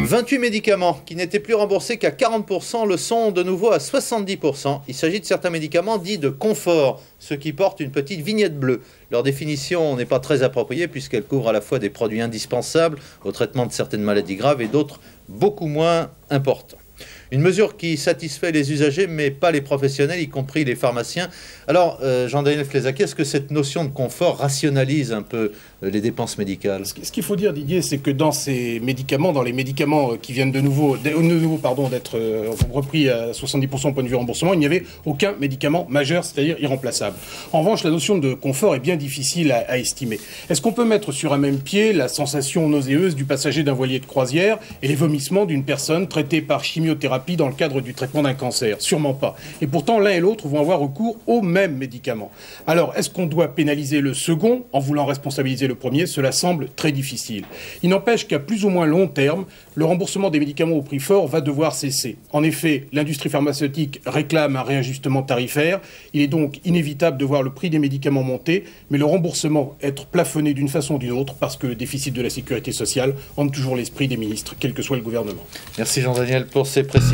28 médicaments qui n'étaient plus remboursés qu'à 40% le sont de nouveau à 70%. Il s'agit de certains médicaments dits de confort, ceux qui portent une petite vignette bleue. Leur définition n'est pas très appropriée puisqu'elle couvre à la fois des produits indispensables au traitement de certaines maladies graves et d'autres beaucoup moins importants. Une mesure qui satisfait les usagers mais pas les professionnels, y compris les pharmaciens. Alors, Jean-Daniel Flezaki, est-ce que cette notion de confort rationalise un peu les dépenses médicales? Ce qu'il faut dire, Didier, c'est que dans ces médicaments, dans les médicaments qui viennent d'être repris à 70% au point de vue remboursement, il n'y avait aucun médicament majeur, c'est-à-dire irremplaçable. En revanche, la notion de confort est bien difficile à estimer. Est-ce qu'on peut mettre sur un même pied la sensation nauséeuse du passager d'un voilier de croisière et les vomissements d'une personne traitée par chimiothérapie dans le cadre du traitement d'un cancer? Sûrement pas. Et pourtant, l'un et l'autre vont avoir recours aux mêmes médicaments. Alors, est-ce qu'on doit pénaliser le second en voulant responsabiliser le premier? Cela semble très difficile. Il n'empêche qu'à plus ou moins long terme, le remboursement des médicaments au prix fort va devoir cesser. En effet, l'industrie pharmaceutique réclame un réajustement tarifaire. Il est donc inévitable de voir le prix des médicaments monter, mais le remboursement être plafonné d'une façon ou d'une autre parce que le déficit de la sécurité sociale hante toujours l'esprit des ministres, quel que soit le gouvernement. Merci Jean-Daniel pour ces précisions.